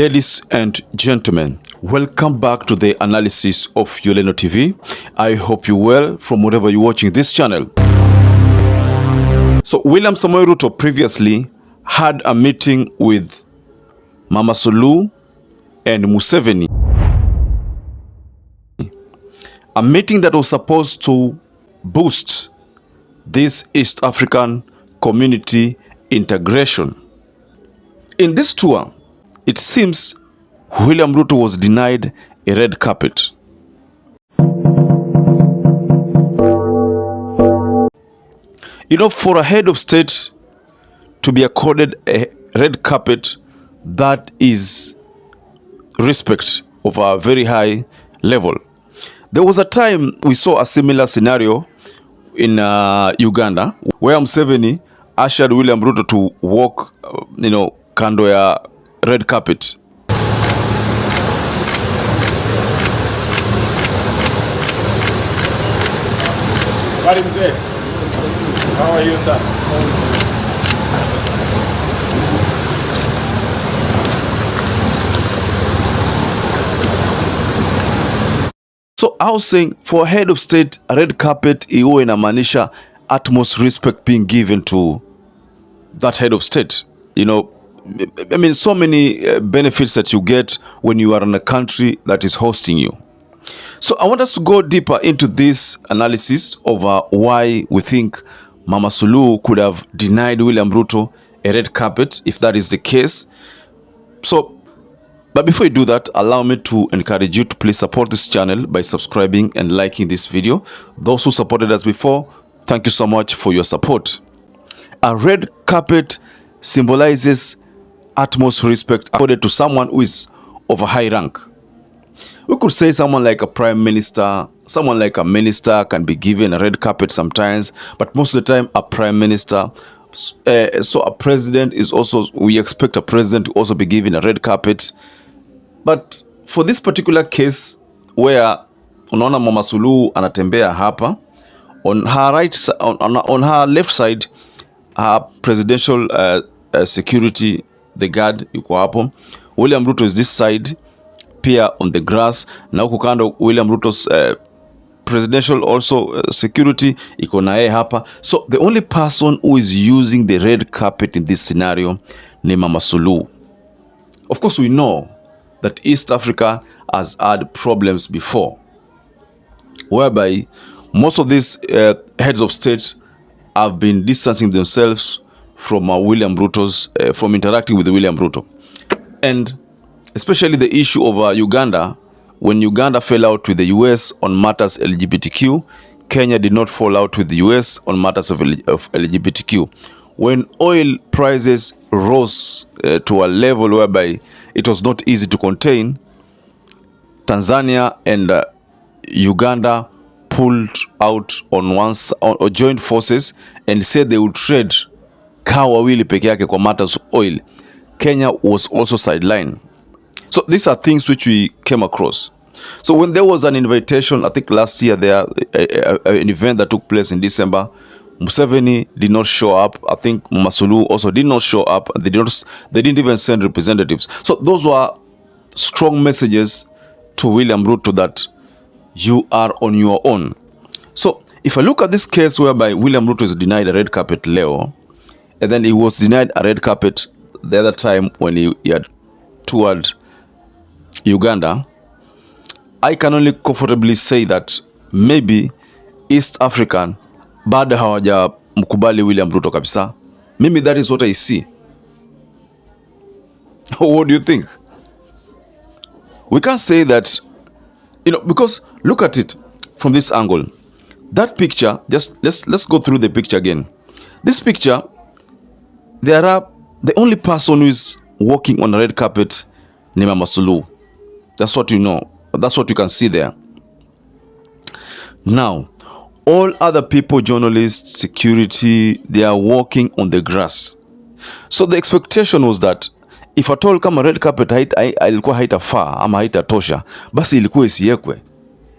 Ladies and gentlemen, welcome back to the analysis of YOLENO TV. I hope you're well from wherever you're watching this channel. So William Samoei Ruto previously had a meeting with Mama Suluhu and Museveni. A meeting that was supposed to boost this East African community integration. In this tour, it seems William Ruto was denied a red carpet. You know, for a head of state to be accorded a red carpet, that is respect of a very high level. There was a time we saw a similar scenario in Uganda, where Museveni ushered William Ruto to walk, kando ya red carpet. How are you, sir? So I was saying, for a head of state, a red carpet iwe inamaanisha utmost respect being given to that head of state. You know, I mean, so many benefits that you get when you are in a country that is hosting you. So I want us to go deeper into this analysis of why we think Mama Suluhu could have denied William Ruto a red carpet, if that is the case. So, but before you do that, allow me to encourage you to please support this channel by subscribing and liking this video. Those who supported us before, thank you so much for your support. A red carpet symbolizes utmost respect accorded to someone who is of a high rank. We could say someone like a prime minister, someone like a minister can be given a red carpet sometimes, but most of the time a prime minister, so a president is also, we expect a president to also be given a red carpet. But for this particular case where unaona Mama Suluhu anatembea hapa, on her right, on her left side, her presidential security, the guard yuko hapo. William Ruto is this side, pia on the grass. Na huku kando William Ruto's presidential also security iko na yeye hapa. So the only person who is using the red carpet in this scenario ni Mama Suluhu. Of course, we know that East Africa has had problems before, whereby most of these heads of state have been distancing themselves from William Ruto's, from interacting with William Ruto. And especially the issue of Uganda, when Uganda fell out with the US on matters LGBTQ, Kenya did not fall out with the US on matters of LGBTQ. When oil prices rose to a level whereby it was not easy to contain, Tanzania and Uganda pulled out on or joined forces and said they would trade kaa wawili peke yake kwa matters of oil. Kenya was also sidelined. So these are things which we came across. So when there was an invitation, I think last year there, an event that took place in December, Museveni did not show up. I think Mama Suluhu also did not show up. They didn't even send representatives. So those were strong messages to William Ruto that you are on your own. So if I look at this case whereby William Ruto is denied a red carpet leo, and then he was denied a red carpet the other time when he had toured Uganda, I can only comfortably say that maybe East African bado hawaja mkubali William Ruto kabisa. Maybe that is what I see. What do you think? We can't say that, because look at it from this angle. That picture, let's go through the picture again. This picture, the only person who is walking on the red carpet ni Mama Suluhu. That's what you know. That's what you can see there. Now, all other people, journalists, security, they are walking on the grass. So the expectation was that if at all kama red carpet ilikuwa haitafaa ama haitatosha, basi ilikuwa isiwekwe.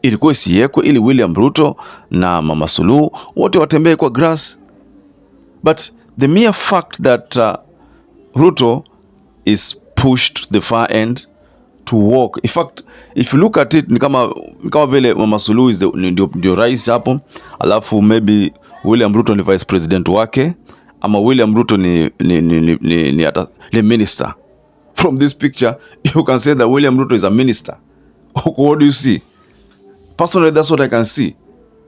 Ilikuwa isiwekwe ili William Ruto na Mama Suluhu wote watembee kwa grass. But the mere fact that Ruto is pushed to the far end to walk. In fact, if you look at it, ni kama vile Mama Suluhu is ndio rais hapo, alafu maybe William Ruto ni vice president wake, ama William Ruto ni minister. From this picture, you can say that William Ruto is a minister. What do you see? Personally, that's what I can see.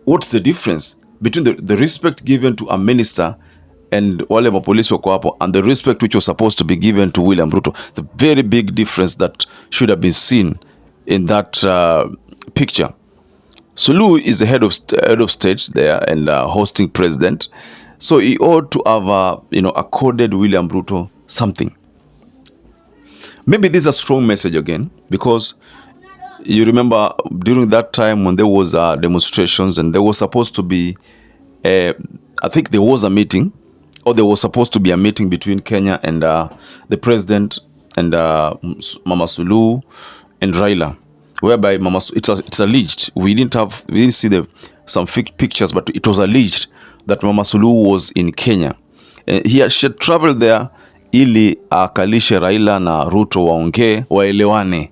What's the difference between the respect given to a minister and wale mapolisi wako hapo and the respect which was supposed to be given to William Ruto? The very big difference that should have been seen in that picture. Suluhu is the head of state there and hosting president, so he ought to have accorded William Ruto something. Maybe this is a strong message again, because you remember during that time when there was demonstrations and there was supposed to be I think there was a meeting, or there was supposed to be a meeting between Kenya and the president and Mama Suluhu and Raila, whereby it's alleged, we didn't see some pictures, but it was alleged that Mama Suluhu was in Kenya. She had traveled there ili akalishe Raila na Ruto waongee waelewane.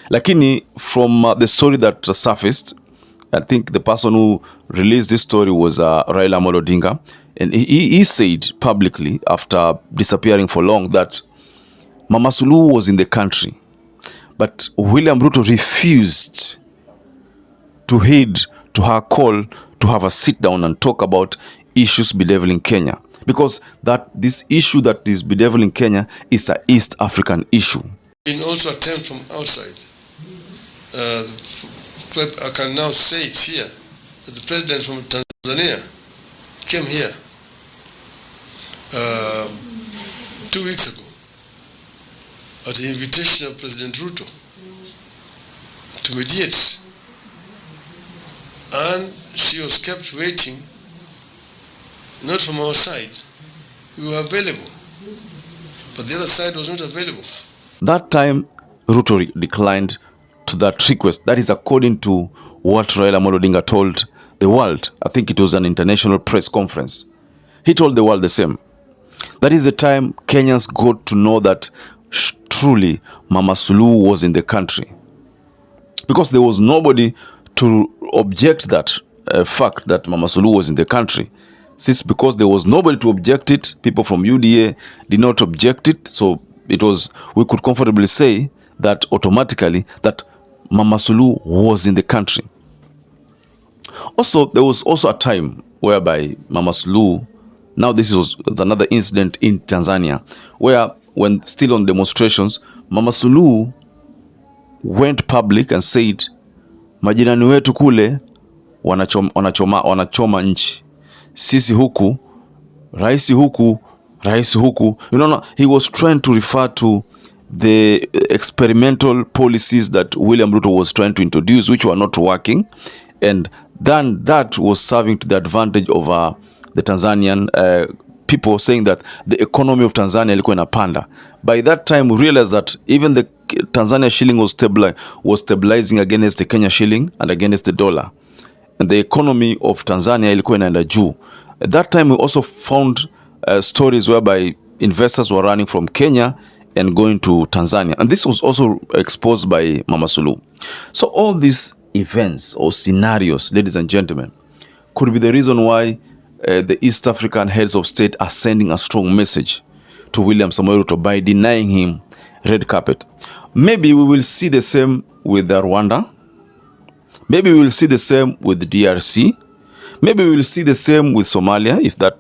Lakini from the story that surfaced, I think the person who released this story was Raila Amolo Odinga, and he said publicly after disappearing for long that Mama Suluhu was in the country, but William Ruto refused to heed to her call to have a sit down and talk about issues bedeviling Kenya, because this issue that is bedeviling Kenya is an East African issue. In also attempt from outside. I can now say it here that the president from Tanzania came here 2 weeks ago at the invitation of President Ruto to mediate, and she was kept waiting, not from our side. We were available, but the other side was not available. That time Ruto declined to that request. That is according to what Raila Amolo Odinga told the world. I think it was an international press conference. He told the world the same. That is the time Kenyans got to know that truly Mama Suluhu was in the country, because there was nobody to object that fact that Mama Suluhu was in the country. Since because there was nobody to object it, people from UDA did not object it, so we could comfortably say that automatically that Mama Suluhu was in the country. Also, there was also a time whereby Mama Suluhu, now this was another incident in Tanzania, where when still on demonstrations, Mama Suluhu went public and said, majirani wetu kule wanachoma nchi, sisi huku, rais huku. He was trying to refer to the experimental policies that William Ruto was trying to introduce, which were not working, and then that was serving to the advantage of the Tanzanian people, saying that the economy of Tanzania ilikuwa inapanda. By that time we realized that even the Tanzania shilling was stabilizing against the Kenya shilling and against the dollar, and the economy of Tanzania ilikuwa inaenda juu. At that time we also found stories whereby investors were running from Kenya and going to Tanzania, and this was also exposed by Mama Suluhu. So all these events or scenarios, ladies and gentlemen, could be the reason why the East African heads of state are sending a strong message to William Samoei Ruto by denying him red carpet. Maybe we will see the same with Rwanda. Maybe we will see the same with DRC. Maybe we will see the same with Somalia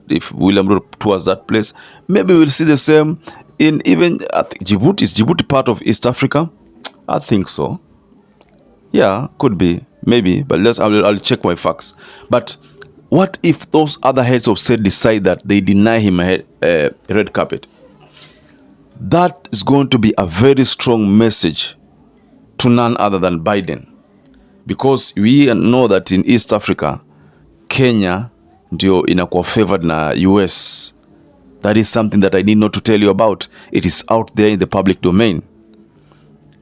if William Ruto tours that place. Maybe we will see the same in even I think Djibouti. Is Djibouti part of East Africa? I think so. Yeah, could be, maybe, but I'll check my facts. But what if those other heads of state decide that they deny him a red carpet? That is going to be a very strong message to none other than Biden, because we know that in East Africa, Kenya ndio inakuwa favored na US. That is something that I need not to tell you about. It is out there in the public domain,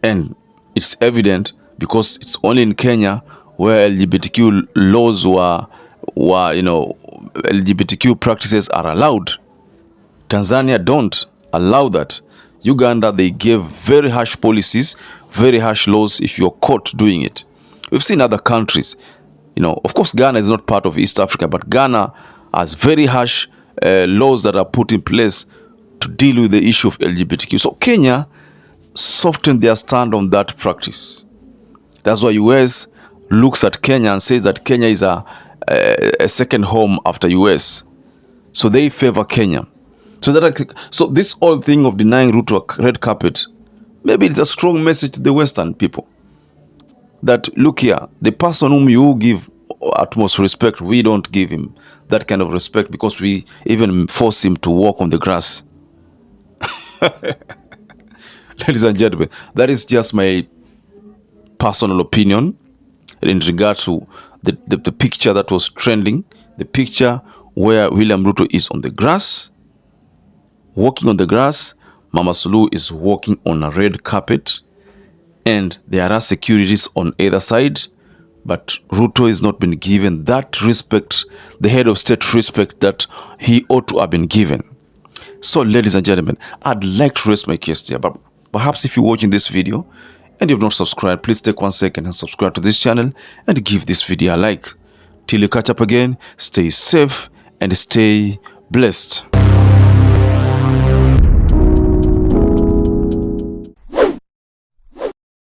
and it's evident because it's only in Kenya where LGBTQ laws were LGBTQ practices are allowed. Tanzania don't allow that. Uganda, they gave very harsh policies, very harsh laws if you're caught doing it. We've seen other countries, of course, Ghana is not part of East Africa, but Ghana has very harsh laws that are put in place to deal with the issue of LGBTQ. So Kenya softened their stand on that practice. That's why US looks at Kenya and says that Kenya is a second home after US. So they favor Kenya. So this whole thing of denying Ruto a red carpet, maybe it's a strong message to the Western people that, look here, the person whom you give utmost respect, we don't give him that kind of respect because we even force him to walk on the grass. Ladies and gentlemen, that is just my personal opinion in regard to the picture that was trending, the picture where William Ruto is on the grass, walking on the grass. Mama Suluhu is walking on a red carpet, and there are securities on either side, but Ruto is not been given that respect, the head of state respect that he ought to have been given. So, ladies and gentlemen, I'd like to rest my case here, but perhaps if you're watching this video and you've not subscribed, please take 1 second and subscribe to this channel and give this video a like. Till you catch up again, stay safe and stay blessed.